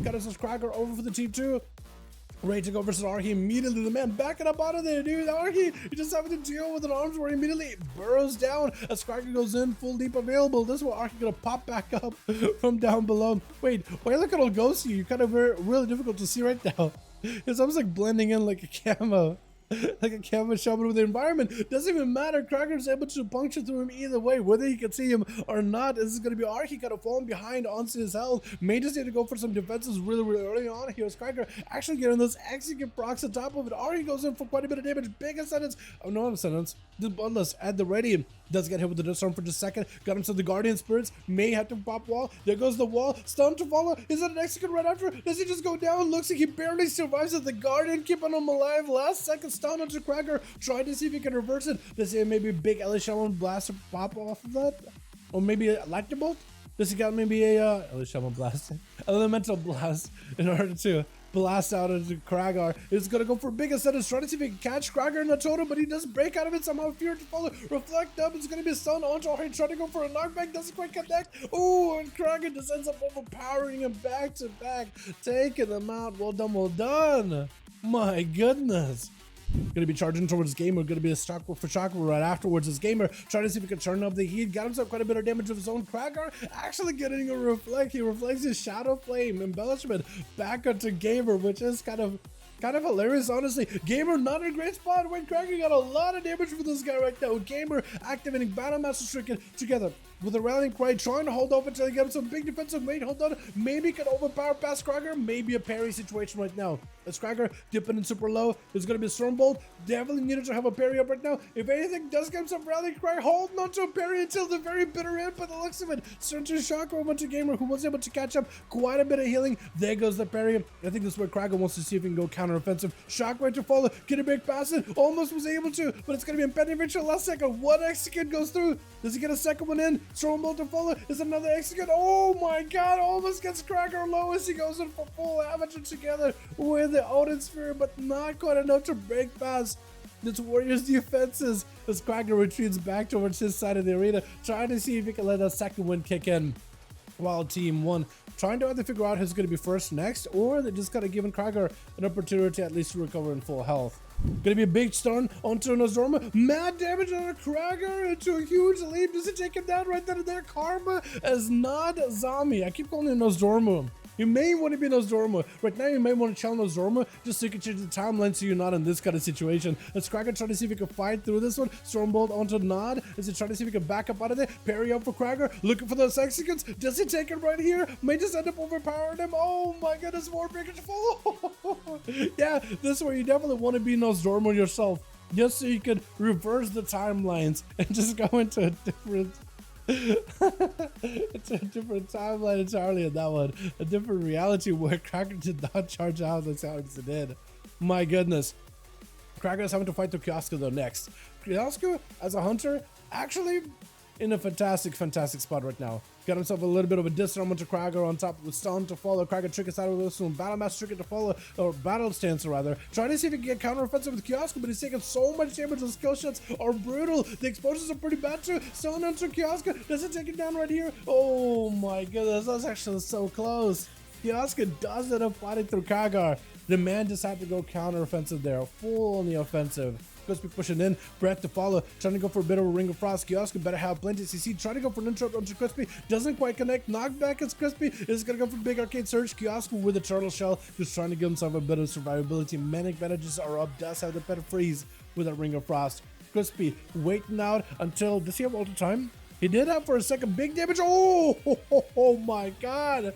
Got a subscriber over for the team too. Ready to go versus Archie immediately. The man backing up out of there, dude. Archie, you just having to deal with an arms where he immediately burrows down. As Kraken goes in, full deep available. This is where Archie gonna pop back up from down below. Wait, look at all ghosty. You're kind of really difficult to see right now. It's almost like blending in like a camo. Like a camo shaman with the environment. Doesn't even matter. Kraken's able to puncture through him either way, whether you can see him or not. This is going to be Archie kind of falling behind onto his health. May just need to go for some defenses really early on here. As Kraken actually getting those execute procs on top of it. Archie goes in for quite a bit of damage. Big Ascendance. Oh, no Ascendance. The Bloodlust at the ready. Does get hit with the Disarm for just a second. Got himself the Guardian Spirits. May have to pop wall. There goes the wall. Stun to follow. Is that an execute right after? Does he just go down? Looks like he barely survives as the Guardian keeping him alive. Last second stun onto Cracker. Trying to see if he can reverse it. Does he maybe a big Elishaman blast pop off of that? Or maybe a Lightning Bolt? Does he got maybe a Elishaman blast? Elemental blast in order to blast out into Kragar. It's gonna go for big Ascendance, trying to see if he can catch Kragar in the totem, but he does break out of it somehow. Fear to follow. Reflect up. It's gonna be a stun onto Archie, trying to go for a knockback. Doesn't quite connect. Oh, and Kragar just ends up overpowering him back to back, taking them out. Well done, well done. My goodness. Gonna be charging towards Gamer. Gonna be a stock for Chakra right afterwards. As Gamer trying to see if he can turn up the heat. Got himself quite a bit of damage of his own. Kragar actually getting a reflect. He reflects his Shadow Flame embellishment back onto Gamer, which is kind of hilarious, honestly. Gamer not in a great spot when Kraken got a lot of damage for this guy right now. Gamer activating Battle Master Stricken together with a rallying cry, trying to hold off until he gets some big defensive weight. Hold on, maybe can overpower past Kraken. Maybe a parry situation right now. As Kraken dipping in super low, there's gonna be a Stormbolt. Definitely needed to have a parry up right now. If anything, does get himself rallying cry, holding on to a parry until the very bitter end. But the looks of it, Center Shock over to Gamer, who was able to catch up. Quite a bit of healing. There goes the parry. I think this is where Kraken wants to see if he can go counter-offensive. Shockwave to follow. Get a big pass in. Almost was able to, but it's gonna be impending eventually. Last second. One execute goes through. Does he get a second one in? Stormbolt to follow. Is another execute. Oh my god. Almost gets Kraken low as he goes in for full damage together with the Odin Sphere, but not quite enough to break past this Warriors defenses as Kraken retreats back towards his side of the arena, trying to see if he can let that second win kick in. While Team 1 trying to either figure out who's going to be first next, or they just got to give Kraken an opportunity at least to recover in full health. Gonna be a big stun onto Nozdorma. Mad damage on a Kraken into a huge lead. Does it take him down right then and there? Karma as not Zami. I keep calling him Nozdorma. You may want to be Nozdorma. Right now, you may want to challenge Nozdorma just so you can change the timeline so you're not in this kind of situation. As Kraken trying to see if he can fight through this one. Stormbolt onto Nod. Is he trying to see if he can back up out of there? Parry up for Kraken. Looking for those executes. Does he take it right here? May just end up overpowering him. Oh my goodness, more bigger to follow. Yeah, this is where you definitely want to be Nozdorma yourself. Just so you could reverse the timelines and just go into a different... it's a different timeline entirely in that one. A different reality where Kraken did not charge out as hard as it did. My goodness. Kraken is having to fight through Kiosko though next. Kiosko, as a hunter, actually in a fantastic spot right now. Got himself a little bit of a disarm onto Kraken on top of the stun to follow. Kraken trick us out of this one. Battle Master trick to follow, or Battle Stance rather. Trying to see if he can get counter-offensive with Kiosko, but he's taking so much damage. Those skill shots are brutal. The explosions are pretty bad too. Stun onto Kiosko. Does it take it down right here? Oh my goodness, that's actually so close. Kiosko does end up fighting through Kagar. The man just had to go counter-offensive there. Full on the offensive. Crispy pushing in, Breath to follow, trying to go for a bit of a Ring of Frost. Kiosko better have plenty CC, trying to go for an interrupt onto Crispy, doesn't quite connect, knockback as Crispy is gonna go for big arcade surge. Kiosko with a turtle shell, just trying to give himself a bit of survivability. Manic advantages are up, does have the better freeze with a Ring of Frost. Crispy waiting out until, does he have all the time? He did have for a second big damage. Oh my god,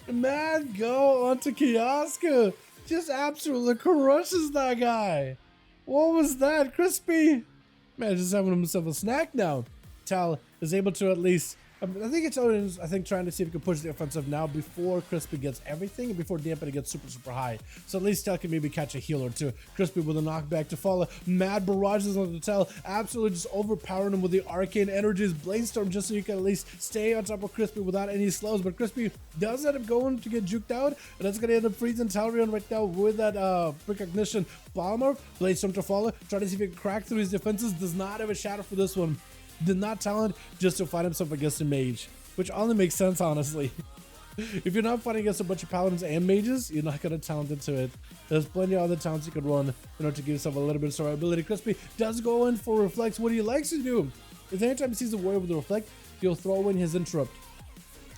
man, go onto Kiosko, just absolutely crushes that guy. What was that? Crispy? Man, just having himself a snack now. Tal is able to at least... I think it's always, trying to see if he can push the offensive now before Crispy gets everything and before Dampen gets super high. So at least Tal can maybe catch a heal or two. Crispy with a knockback to follow. Mad barrages on the Tal. Absolutely just overpowering him with the arcane energies. Blazestorm just so you can at least stay on top of Crispy without any slows. But Crispy does end up going to get juked out. And that's going to end up freezing Talrion right now with that Precognition Bomber. Blazestorm to follow. Trying to see if he can crack through his defenses. Does not have a shadow for this one. Did not talent just to fight himself against a mage, which only makes sense, honestly. If you're not fighting against a bunch of paladins and mages, you're not gonna talent into it. There's plenty of other talents you could run in order to give yourself a little bit of survivability. Crispy does go in for reflects. What he likes to do is anytime he sees a warrior with a reflect, he'll throw in his interrupt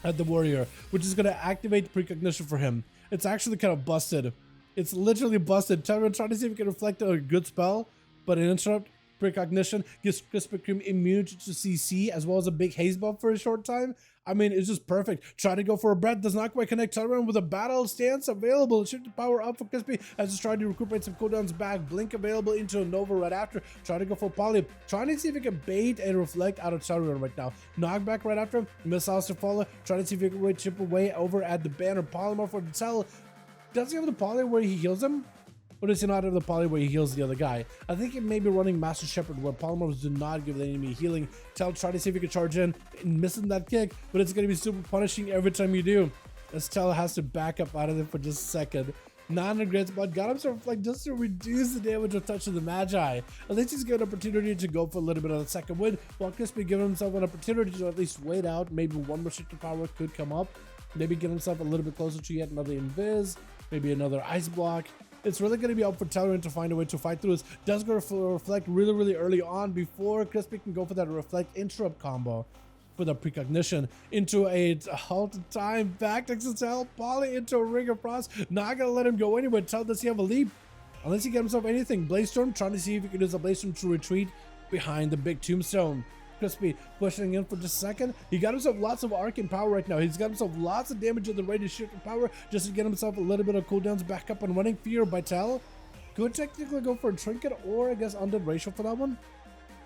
at the warrior, which is gonna activate precognition for him. It's actually kind of busted. It's literally busted. Try to see if we can reflect a good spell, but an interrupt precognition gives Krispy Kreme immunity to CC as well as a big haze buff for a short time. I mean, it's just perfect. Try to go for a breath, does not quite connect. Dalaran with a battle stance available. Shift the power up for Crispy as he's trying to recuperate some cooldowns back. Blink available into a Nova right after. Try to go for Poly. Trying to see if he can bait and reflect out of Dalaran right now. Knockback right after him. Missiles to follow. Try to see if he can chip away over at the banner. Polymorph for the tell. Does he have the Poly where he heals him? Or does he not have the Poly where he heals the other guy? I think he may be running Master Shepherd where polymorphs do not give the enemy healing. Tell, try to see if he can charge in and missing that kick, but it's going to be super punishing every time you do. As Tell has to back up out of it for just a second. Not in a great spot. Got himself like just to reduce the damage of Touch of the Magi. At least he's given an opportunity to go for a little bit of the second win, while Crispy giving himself an opportunity to at least wait out. Maybe one restricted power could come up. Maybe get himself a little bit closer to yet another Invis. Maybe another Ice Block. It's really going to be up for Dalaran to find a way to fight through this. Does go for Reflect really early on before Crispy can go for that Reflect Interrupt combo for the precognition into a halted time back to Tell. Poly into a Ring of Frost. Not going to let him go anywhere. Tell, does he have a leap? Unless he get himself anything. Blaze Storm, trying to see if he can use a Blaze Storm to retreat behind the big tombstone. Crispy pushing in for just a second. He got himself lots of arcane power right now. He's got himself lots of damage at the rate of shift and power just to get himself a little bit of cooldowns back up and running. Fear by Tell. Could technically go for a trinket or I guess undead ratio for that one,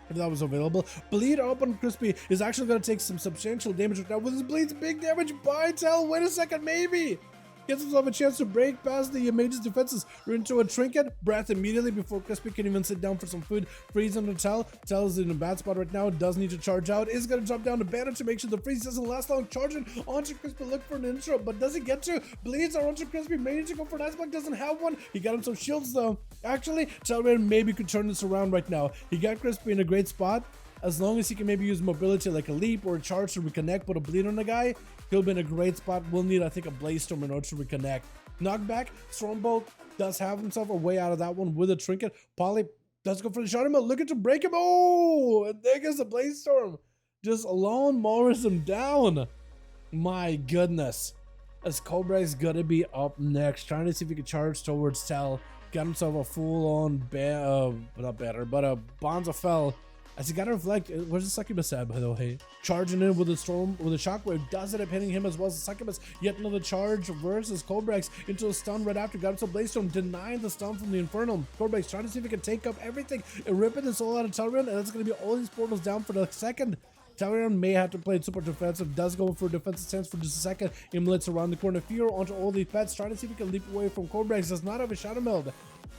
if that was available. Bleed up on Crispy is actually going to take some substantial damage right now with his bleeds. Big damage by Tell. Wait a second, maybe. Gets himself a chance to break past the mage's defenses into a trinket. Breath immediately before Crispy can even sit down for some food. Freeze on the Tell. Tell is in a bad spot right now. Does need to charge out. Is going to drop down to banner to make sure the freeze doesn't last long. Charging onto Crispy. Look for an interrupt, but does he get to? Bleeds are onto Crispy. May need to go for an Ice Block. Doesn't have one. He got him some shields though. Actually, Dalaran maybe could turn this around right now. He got Crispy in a great spot. As long as he can maybe use mobility like a leap or a charge to reconnect, put a bleed on the guy, he'll be in a great spot. We'll need, I think, a Blaze Storm in order to reconnect. Knockback, Stormbolt does have himself a way out of that one with a trinket. Poly does go for the shot him, looking to break him. Oh, and there goes the Blaze Storm. Just alone Morris him down. My goodness. As Cobra is gonna be up next, trying to see if he can charge towards Tell. Got himself a full-on, not banner, but a Bonds of Fell. As he got to reflect, where's the succubus at, by the way? Charging in with a storm, with a shockwave, does end up hitting him as well as the succubus. Yet another charge versus Cobrax into a stun right after. Got himself Blaze Storm, denying the stun from the Infernal. Cobrax trying to see if he can take up everything and ripping the soul out of Dalaran, and that's going to be all these portals down for the second. Dalaran may have to play super defensive, does go for a defensive stance for just a second. Emulates around the corner, Fear onto all these pets, trying to see if he can leap away from Cobrax. Does not have a Shadow Meld.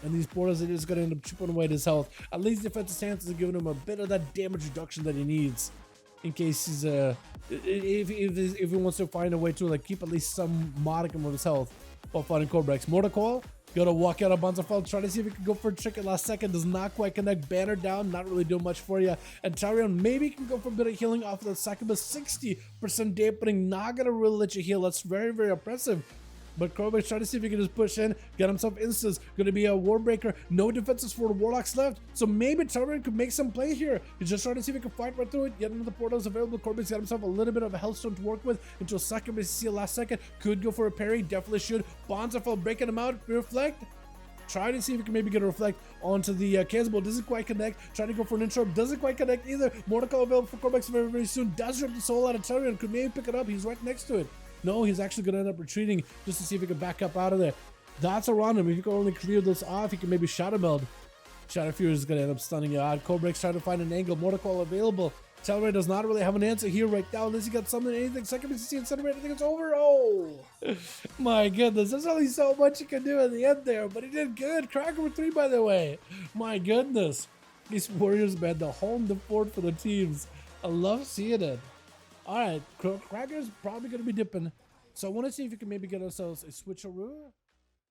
And these portals are just going to end up chipping away at his health. At least defensive stances are giving him a bit of that damage reduction that he needs. In case he's, if he wants to find a way to like keep at least some modicum of his health while fighting Cobrax. Mortal Coil, gotta walk out of Bonzafel, try to see if he can go for a trick at last second. Does not quite connect. Banner down, not really doing much for you. And Dalaran maybe can go for a bit of healing off of the succubus. 60% dampening, not gonna really let you heal. That's very oppressive. But Cobrax trying to see if he can just push in, get himself instants. Gonna be a Warbreaker. No defenses for the Warlocks left. So maybe Dalaran could make some play here. He's just trying to see if he can fight right through it. Yet another portal is available. Cobrax got himself a little bit of a Hellstone to work with until succubus see last second. Could go for a parry. Definitely should. Bonzafel breaking him out. Reflect. Try to see if he can maybe get a reflect onto the Cannonball. Doesn't quite connect. Trying to go for an interrupt. Doesn't quite connect either. Mortal Coil available for Cobrax very soon. Does rip the soul out of Dalaran. Could maybe pick it up. He's right next to it. No, he's actually going to end up retreating just to see if he can back up out of there. That's around him. If you can only clear those off, he can maybe Shadow Meld. Shadow Fury is going to end up stunning you out. Cobrax trying to find an angle. Mortal Coil available. Dalaran does not really have an answer here right now unless he got something, anything. Second BCC Incinerate, I think it's over. Oh, my goodness. There's only so much you can do at the end there, but he did good. Cracker with 3, by the way. My goodness. These Warriors, man, the home, the fort for the teams. I love seeing it. All right, Cracker's probably going to be dipping. So I want to see if we can maybe get ourselves a switcheroo.